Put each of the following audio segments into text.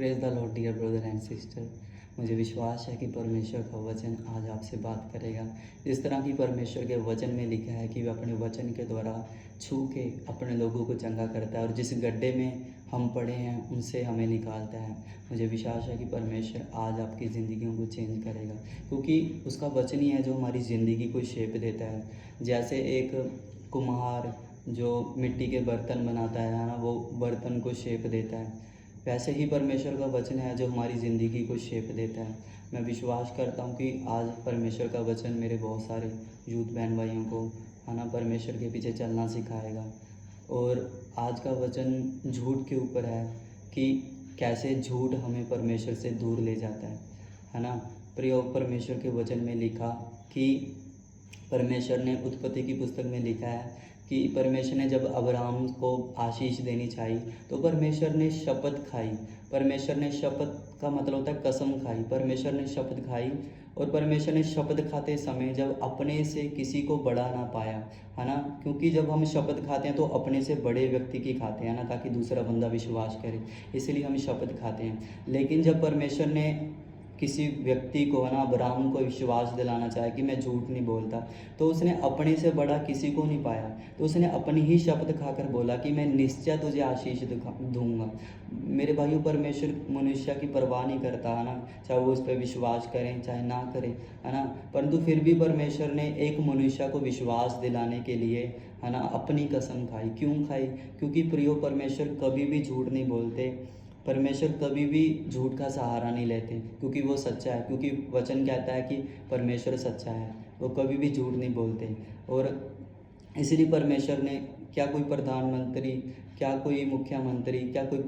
Praise the lord dear brother and sister. मुझे विश्वास है कि परमेश्वर का वचन आज आपसे बात करेगा। जिस तरह की परमेश्वर के वचन में लिखा है कि वह अपने वचन के द्वारा छू के अपने लोगों को चंगा करता है और जिस गड्ढे में हम पड़े हैं उनसे हमें निकालता है। मुझे विश्वास है कि परमेश्वर आज आपकी ज़िंदगियों को चेंज करेगा, क्योंकि उसका वचन ही है जो हमारी ज़िंदगी को शेप देता है। जैसे एक कुम्हार जो मिट्टी के बर्तन बनाता है ना, वो बर्तन को शेप देता है, वैसे ही परमेश्वर का वचन है जो हमारी ज़िंदगी को शेप देता है। मैं विश्वास करता हूँ कि आज परमेश्वर का वचन मेरे बहुत सारे यूथ बहन भाइयों को है ना परमेश्वर के पीछे चलना सिखाएगा। और आज का वचन झूठ के ऊपर है कि कैसे झूठ हमें परमेश्वर से दूर ले जाता है ना। प्रयोग परमेश्वर के वचन में लिखा कि परमेश्वर ने उत्पत्ति की पुस्तक में लिखा है कि परमेश्वर ने जब अब्राहम को आशीष देनी चाहिए तो परमेश्वर ने शपथ खाई। परमेश्वर ने शपथ का मतलब होता है कसम खाई। परमेश्वर ने शपथ खाई और परमेश्वर ने शपथ खाते समय जब अपने से किसी को बड़ा ना पाया, है ना, क्योंकि जब हम शपथ खाते हैं तो अपने से बड़े व्यक्ति की खाते हैं ना, ताकि दूसरा बंदा विश्वास करे, इसलिए हम शपथ खाते हैं। लेकिन जब परमेश्वर ने किसी व्यक्ति को, है ना, अब्राहम को विश्वास दिलाना चाहे कि मैं झूठ नहीं बोलता, तो उसने अपने से बड़ा किसी को नहीं पाया, तो उसने अपनी ही शपथ खाकर बोला कि मैं निश्चय तुझे आशीष दूंगा। मेरे भाइयों, परमेश्वर मनुष्य की परवाह नहीं करता, है ना, चाहे वो उस पर विश्वास करें चाहे ना करें, है ना, परंतु फिर भी परमेश्वर ने एक मनुष्य को विश्वास दिलाने के लिए, है ना, अपनी कसम खाई। क्यों खाई? क्योंकि प्रियो, परमेश्वर कभी भी झूठ नहीं बोलते, परमेश्वर कभी भी झूठ का सहारा नहीं लेते, क्योंकि वो सच्चा है। क्योंकि वचन कहता है कि परमेश्वर सच्चा है, वो कभी भी झूठ नहीं बोलते। और इसलिए परमेश्वर ने, क्या कोई प्रधानमंत्री, क्या कोई मुख्यमंत्री, क्या कोई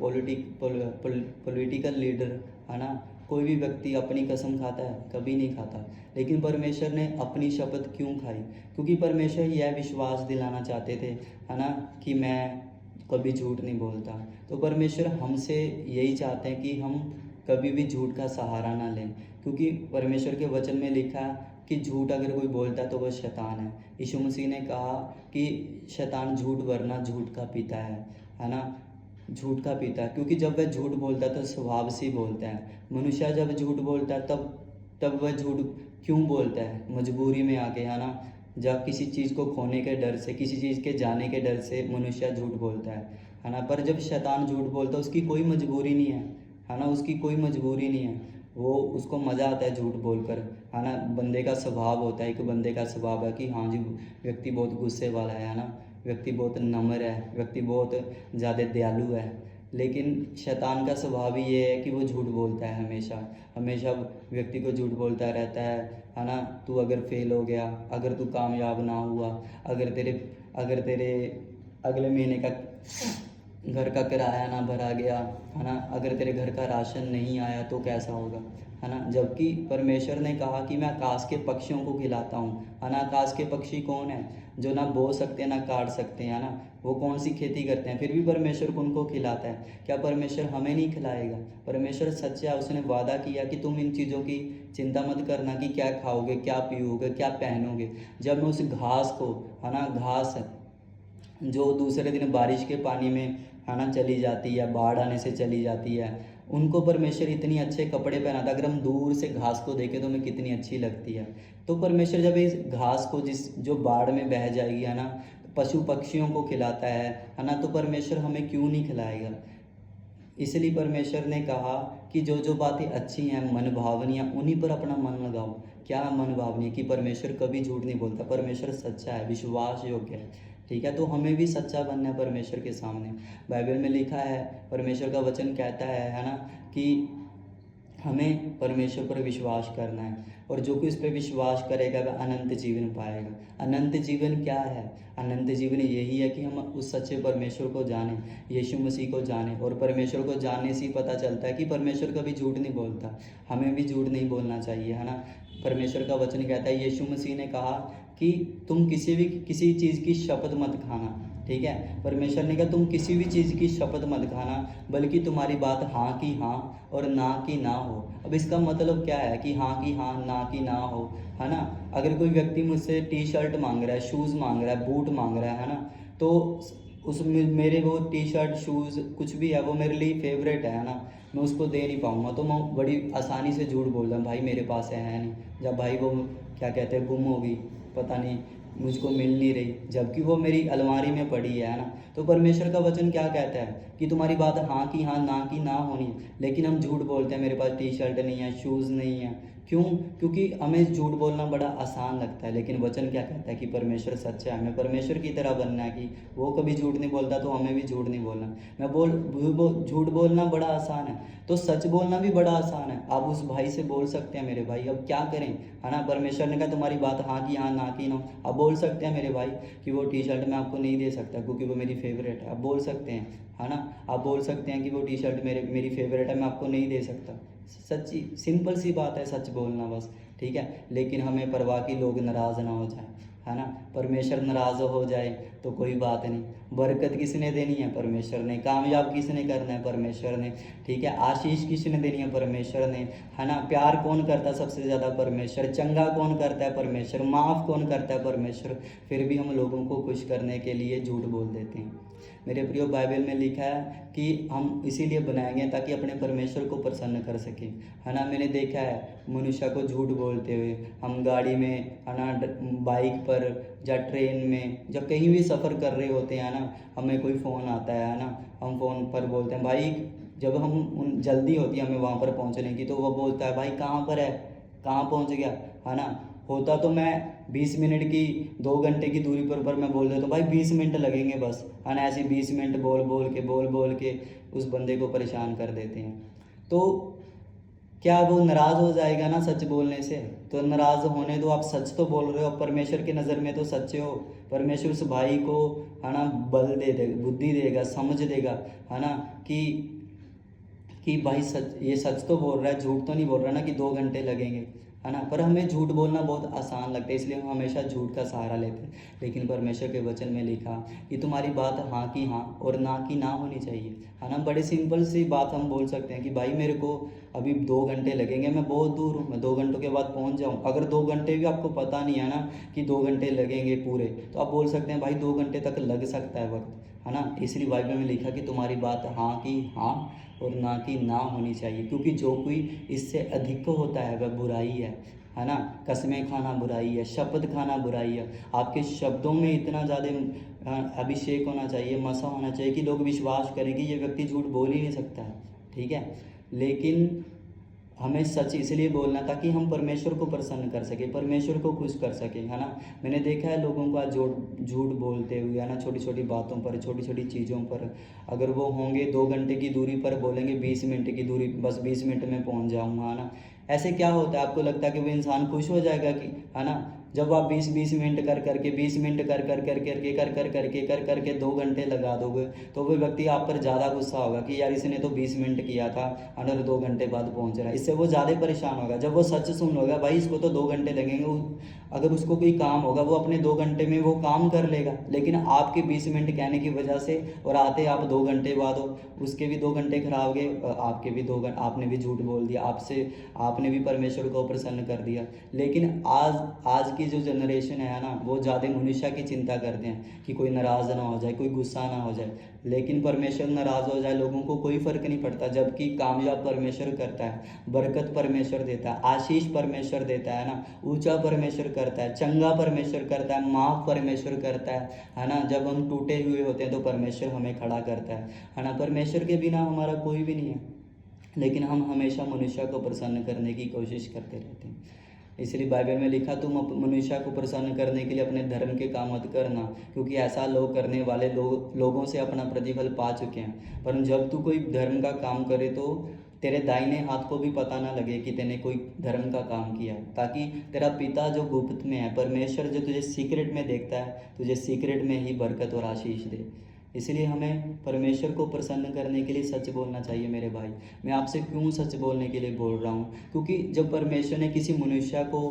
पॉलिटिकल लीडर, है ना, कोई भी व्यक्ति अपनी कसम खाता है? कभी नहीं खाता। लेकिन परमेश्वर ने अपनी शपथ क्यों खाई? क्योंकि परमेश्वर यह विश्वास दिलाना चाहते थे, है ना, कि मैं कभी झूठ नहीं बोलता। तो परमेश्वर हमसे यही चाहते हैं कि हम कभी भी झूठ का सहारा ना लें, क्योंकि परमेश्वर के वचन में लिखा है कि झूठ अगर कोई बोलता है तो वह शैतान है। यीशु मसीह ने कहा कि शैतान झूठ वरना झूठ का पिता है ना, झूठ का पिता है। क्योंकि जब वह झूठ बोलता है तो स्वभाव से बोलता है। मनुष्य जब झूठ बोलता है तब वह झूठ क्यों बोलता है? मजबूरी में आके, है ना, जब किसी चीज़ को खोने के डर से, किसी चीज़ के जाने के डर से मनुष्य झूठ बोलता है ना। पर जब शैतान झूठ बोलता है उसकी कोई मजबूरी नहीं है ना, उसकी कोई मजबूरी नहीं है, वो उसको मज़ा आता है झूठ बोलकर, है ना। बंदे का स्वभाव होता है, एक बंदे का स्वभाव है कि हाँ जी, व्यक्ति बहुत गुस्से वाला है ना, व्यक्ति बहुत नम्र है, व्यक्ति बहुत ज़्यादा दयालु है। लेकिन शैतान का स्वभाव ही ये है कि वो झूठ बोलता है, हमेशा व्यक्ति को झूठ बोलता रहता है ना। तू अगर फेल हो गया, अगर तू कामयाब ना हुआ, अगर तेरे अगले महीने का घर का किराया ना भरा गया, है ना, अगर तेरे घर का राशन नहीं आया तो कैसा होगा, है ना। जबकि परमेश्वर ने कहा कि मैं आकाश के पक्षियों को खिलाता हूँ, है ना। आकाश के पक्षी कौन है? जो ना बो सकते ना काट सकते हैं, ना, वो कौन सी खेती करते हैं, फिर भी परमेश्वर उनको खिलाता है। क्या परमेश्वर हमें नहीं खिलाएगा? परमेश्वर सच्चा है, उसने वादा किया कि तुम इन चीज़ों की चिंता मत करना कि क्या खाओगे, क्या पीओगे, क्या पहनोगे। जब मैं उस घास को, है ना, घास जो दूसरे दिन बारिश के पानी में, है ना, चली जाती है, बाढ़ आने से चली जाती है, उनको परमेश्वर इतनी अच्छे कपड़े पहनाता। अगर हम दूर से घास को देखें तो हमें कितनी अच्छी लगती है। तो परमेश्वर जब इस घास को जो बाढ़ में बह जाएगी, है ना, पशु पक्षियों को खिलाता है ना, तो परमेश्वर हमें क्यों नहीं खिलाएगा? इसलिए परमेश्वर ने कहा कि जो जो बातें अच्छी हैं, मन भावनी हैं, उन्हीं पर अपना मन लगाओ। क्या मन भावनी? कि परमेश्वर कभी झूठ नहीं बोलता, परमेश्वर सच्चा है, विश्वास योग्य है, ठीक है। तो हमें भी सच्चा बनना है परमेश्वर के सामने। बाइबल में लिखा है, परमेश्वर का वचन कहता है ना, कि हमें परमेश्वर पर विश्वास करना है और जो कोई इस पर विश्वास करेगा वह अनंत जीवन पाएगा। अनंत जीवन क्या है? अनंत जीवन यही है कि हम उस सच्चे परमेश्वर को जानें, यीशु मसीह को जानें। और परमेश्वर को जानने से ही पता चलता है कि परमेश्वर कभी झूठ नहीं बोलता, हमें भी झूठ नहीं बोलना चाहिए, है ना। परमेश्वर का वचन कहता है, यीशु मसीह ने कहा कि तुम किसी चीज़ की शपथ मत खाना, ठीक है। परमेश्वर ने कहा तुम किसी भी चीज़ की शपथ मत खाना, बल्कि तुम्हारी बात हाँ की हाँ और ना की ना हो। अब इसका मतलब क्या है कि हाँ की हाँ, ना की ना हो, है ना। अगर कोई व्यक्ति मुझसे टी शर्ट मांग रहा है, शूज़ मांग रहा है, बूट मांग रहा है ना, तो मेरे वो टी शर्ट शूज़ कुछ भी है वो मेरे लिए फेवरेट है ना, मैं उसको दे नहीं पाऊँगा, तो मैं बड़ी आसानी से झूठ बोल रहा हूँ भाई मेरे पास है नहीं। जब भाई वो क्या कहते हैं गुम हो गई, पता नहीं मुझको मिल नहीं रही, जबकि वो मेरी अलमारी में पड़ी है ना। तो परमेश्वर का वचन क्या कहता है कि तुम्हारी बात हाँ की हाँ, ना की ना होनी है। लेकिन हम झूठ बोलते हैं मेरे पास टी शर्ट नहीं है, शूज़ नहीं है। क्यों? क्योंकि हमें झूठ बोलना बड़ा आसान लगता है, लेकिन वचन क्या कहता है कि परमेश्वर सच्चा है, हमें परमेश्वर की तरह बनना है कि वो कभी झूठ नहीं बोलता, तो हमें भी झूठ नहीं बोलना। झूठ बोलना बड़ा आसान है, तो सच बोलना भी बड़ा आसान है। आप उस भाई से बोल सकते हैं मेरे भाई अब क्या करें, है ना। परमेश्वर ने कहा तुम्हारी बात हाँ की हाँ, ना की ना। आप बोल सकते हैं मेरे भाई कि वो टी शर्ट मैं आपको नहीं दे सकता क्योंकि वो मेरी फेवरेट है, आप बोल सकते हैं, है ना। आप बोल सकते हैं कि वो टी शर्ट मेरी फेवरेट है, मैं आपको नहीं दे सकता। सच्ची सिंपल सी बात है सच बोलना बस, ठीक है। लेकिन हमें परवाह की लोग नाराज़ ना हो जाए, है ना। परमेश्वर नाराज़ हो जाए तो कोई बात नहीं, बरकत किसने देनी है? परमेश्वर ने। कामयाब किसने करना है? परमेश्वर ने, ठीक है। आशीष किसने देनी है? परमेश्वर ने, है ना। प्यार कौन करता है सबसे ज़्यादा? परमेश्वर। चंगा कौन करता है? परमेश्वर। माफ़ कौन करता है? परमेश्वर। फिर भी हम लोगों को खुश करने के लिए झूठ बोल देते हैं। मेरे प्रियो, बाइबल में लिखा है कि हम इसीलिए बनाए गए ताकि अपने परमेश्वर को प्रसन्न कर सकें, है ना। मैंने देखा है मनुष्य को झूठ बोलते हुए, हम गाड़ी में, है ना, बाइक पर या ट्रेन में या कहीं भी सफ़र कर रहे होते हैं ना, हमें कोई फ़ोन आता है ना, हम फ़ोन पर बोलते हैं भाई, जब हम उन जल्दी होती है हमें वहाँ पर पहुँचने की, तो वो बोलता है भाई कहाँ पर है, कहाँ पहुँच गया, है ना। होता तो मैं 20 मिनट की 2 घंटे की दूरी पर मैं बोल देता हूँ भाई 20 मिनट लगेंगे बस, है ना। ऐसे 20 मिनट बोल बोल के उस बंदे को परेशान कर देते हैं। तो क्या वो नाराज़ हो जाएगा ना सच बोलने से? तो नाराज़ होने दो, आप सच तो बोल रहे हो, परमेश्वर की नज़र में तो सच्चे हो। परमेश्वर उस भाई को, है ना, बल दे देगा, बुद्धि देगा, समझ देगा, है ना, कि भाई सच, ये सच तो बोल रहा है, झूठ तो नहीं बोल रहा ना कि 2 घंटे लगेंगे, है ना। पर हमें झूठ बोलना बहुत आसान लगता है, इसलिए हम हमेशा झूठ का सहारा लेते हैं। लेकिन परमेश्वर के वचन में लिखा कि तुम्हारी बात हाँ की हाँ और ना की ना होनी चाहिए, है ना। बड़े सिंपल सी बात हम बोल सकते हैं कि भाई मेरे को अभी 2 घंटे लगेंगे, मैं बहुत दूर हूँ, मैं 2 घंटों के बाद पहुँच जाऊँ। अगर 2 घंटे भी आपको पता नहीं है ना कि 2 घंटे लगेंगे पूरे, तो आप बोल सकते हैं भाई 2 घंटे तक लग सकता है वक्त, है ना। इसलिए बाइबल में लिखा कि तुम्हारी बात हाँ की हाँ और ना की ना होनी चाहिए, क्योंकि जो कोई इससे अधिक होता है वह बुराई है ना। कसमें खाना बुराई है, शपथ खाना बुराई है। आपके शब्दों में इतना ज़्यादा अभिषेक होना चाहिए, मसा होना चाहिए कि लोग विश्वास करें कि ये व्यक्ति झूठ बोल ही नहीं सकता है, ठीक है। लेकिन हमें सच इसलिए बोलना ताकि हम परमेश्वर को प्रसन्न कर सकें, परमेश्वर को खुश कर सकें, है ना। मैंने देखा है लोगों को आज झूठ बोलते हुए, है ना, छोटी छोटी बातों पर, छोटी छोटी चीज़ों पर। अगर वो होंगे 2 घंटे की दूरी पर, बोलेंगे 20 मिनट की दूरी, बस 20 मिनट में पहुंच जाऊंगा, है ना। ऐसे क्या होता है? आपको लगता है कि वो इंसान खुश हो जाएगा कि, है ना। जब आप 20 मिनट कर करके 20 मिनट कर करके 2 घंटे लगा दोगे, तो वो व्यक्ति आप पर ज़्यादा गुस्सा होगा कि यार इसने तो 20 मिनट किया था और 2 घंटे बाद पहुंच रहा है। इससे वो ज़्यादा परेशान होगा। जब वो सच सुन होगा भाई इसको तो 2 घंटे लगेंगे, अगर उसको कोई काम होगा वो अपने 2 घंटे में वो काम कर लेगा। लेकिन आपके 20 मिनट कहने की वजह से और आते आप 2 घंटे बाद हो, उसके भी 2 घंटे खराब गए, आपके भी 2 घंटे, आपने भी झूठ बोल दिया, आपने भी परमेश्वर को प्रसन्न कर दिया। लेकिन आज की जो जनरेशन है ना, वो ज़्यादा मनुष्य की चिंता करते हैं कि कोई नाराज़ ना हो जाए, कोई गुस्सा ना हो जाए। लेकिन परमेश्वर नाराज़ हो जाए लोगों को कोई फ़र्क नहीं पड़ता, जबकि कामयाब परमेश्वर करता है, बरकत परमेश्वर देता है, आशीष परमेश्वर देता है ना, ऊंचा परमेश्वर करता है, चंगा परमेश्वर करता है, माफ़ परमेश्वर करता है ना। जब हम टूटे हुए होते हैं तो परमेश्वर हमें खड़ा करता है ना। परमेश्वर के बिना हमारा कोई भी नहीं है, लेकिन हम हमेशा मनुष्य को प्रसन्न करने की कोशिश करते रहते हैं। इसलिए बाइबल में लिखा तुम मनुष्य को प्रसन्न करने के लिए अपने धर्म के काम मत करना, क्योंकि ऐसा लोग करने वाले लोगों से अपना प्रतिफल पा चुके हैं। पर जब तू कोई धर्म का काम करे तो तेरे दाहिने हाथ को भी पता ना लगे कि तूने कोई धर्म का काम किया, ताकि तेरा पिता जो गुप्त में है, परमेश्वर जो तुझे सीक्रेट में देखता है, तुझे सीक्रेट में ही बरकत और आशीष दे। इसलिए हमें परमेश्वर को प्रसन्न करने के लिए सच बोलना चाहिए मेरे भाई। मैं आपसे क्यों सच बोलने के लिए बोल रहा हूँ? क्योंकि जब परमेश्वर ने किसी मनुष्य को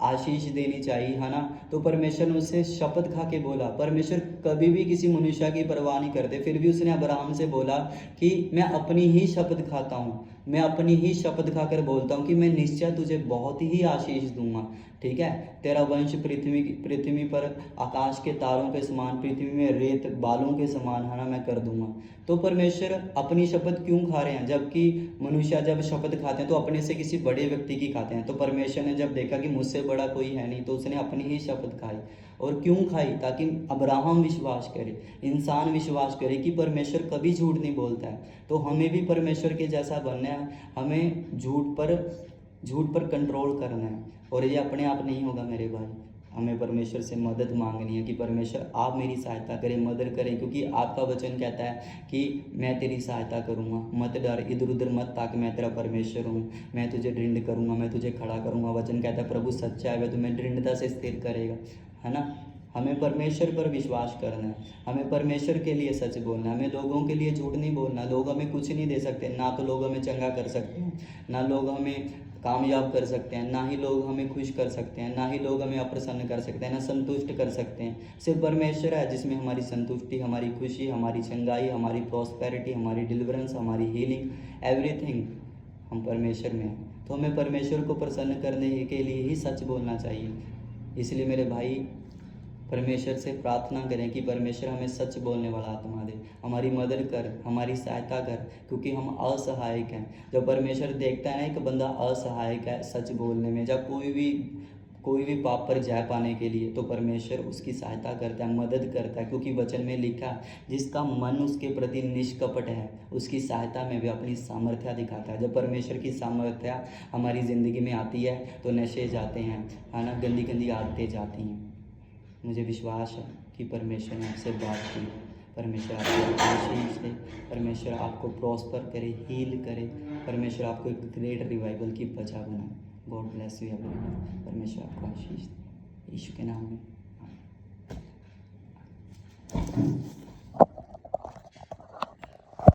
आशीष देनी चाहिए, है ना, तो परमेश्वर ने उससे शपथ खा के बोला। परमेश्वर कभी भी किसी मनुष्य की परवाह नहीं करते, फिर भी उसने अब्राहम से बोला कि मैं अपनी ही शपथ खाता हूँ, मैं अपनी ही शपथ खाकर बोलता हूँ कि मैं निश्चय तुझे बहुत ही आशीष दूंगा, ठीक है। तेरा वंश पृथ्वी पृथ्वी पर आकाश के तारों के समान, पृथ्वी में रेत बालों के समान है ना मैं कर दूंगा। तो परमेश्वर अपनी शपथ क्यों खा रहे हैं? जबकि मनुष्य जब शपथ खाते हैं तो अपने से किसी बड़े व्यक्ति की खाते हैं। तो परमेश्वर ने जब देखा कि मुझसे बड़ा कोई है नहीं, तो उसने अपनी ही शपथ खाई। और क्यों खाई? ताकि अब्राहम विश्वास करे, इंसान विश्वास करे कि परमेश्वर कभी झूठ नहीं बोलता है। तो हमें भी परमेश्वर के जैसा बनना है, हमें झूठ पर कंट्रोल करना है। और ये अपने आप नहीं होगा मेरे भाई, हमें परमेश्वर से मदद मांगनी है कि परमेश्वर आप मेरी सहायता करें, मदद करें, क्योंकि आपका वचन कहता है कि मैं तेरी सहायता करूँगा, मत डर, इधर उधर मत ताकि मैं तेरा परमेश्वर हूँ, मैं तुझे दृढ़ करूँगा, मैं तुझे खड़ा करूँगा। वचन कहता है प्रभु सच्चा है वह तुम्हें दृढ़ता से स्थिर करेगा, है ना। हमें परमेश्वर पर विश्वास करना है, हमें परमेश्वर के लिए सच बोलना है, हमें लोगों के लिए झूठ नहीं बोलना। लोग हमें कुछ नहीं दे सकते, ना तो लोग हमें चंगा कर सकते हैं, ना लोग हमें कामयाब कर सकते हैं, ना ही लोग हमें खुश कर सकते हैं, ना ही लोग हमें अप्रसन्न कर सकते हैं, ना संतुष्ट कर सकते हैं। सिर्फ परमेश्वर है जिसमें हमारी संतुष्टि, हमारी खुशी, हमारी चंगाई, हमारी प्रॉस्पेरिटी, हमारी डिलीवरेंस, हमारी हीलिंग, एवरीथिंग हम परमेश्वर में हैं। तो हमें परमेश्वर को प्रसन्न करने के लिए ही सच बोलना चाहिए। इसलिए मेरे भाई परमेश्वर से प्रार्थना करें कि परमेश्वर हमें सच बोलने वाला आत्मा दे, हमारी मदद कर, हमारी सहायता कर, क्योंकि हम असहायक हैं। जब परमेश्वर देखता है ना एक बंदा असहायक है सच बोलने में, जब कोई भी पाप पर जय पाने के लिए, तो परमेश्वर उसकी सहायता करता है, मदद करता है, क्योंकि वचन में लिखा है जिसका मन उसके प्रति निष्कपट है उसकी सहायता में भी अपनी सामर्थ्य दिखाता है। जब परमेश्वर की सामर्थ्य हमारी ज़िंदगी में आती है तो नशे जाते हैं, है ना, गंदी गंदी आदतें जाती हैं। मुझे विश्वास है कि परमेश्वर ने आपसे बात की, परमेश्वर आपको आशीष दे, परमेश्वर आपको प्रॉस्पर करे, हील करे, परमेश्वर आपको एक ग्रेट रिवाइवल की वजह बनाए। God bless you everyone. परमेश्वर आपको आशीष दे, यीशु के नाम में।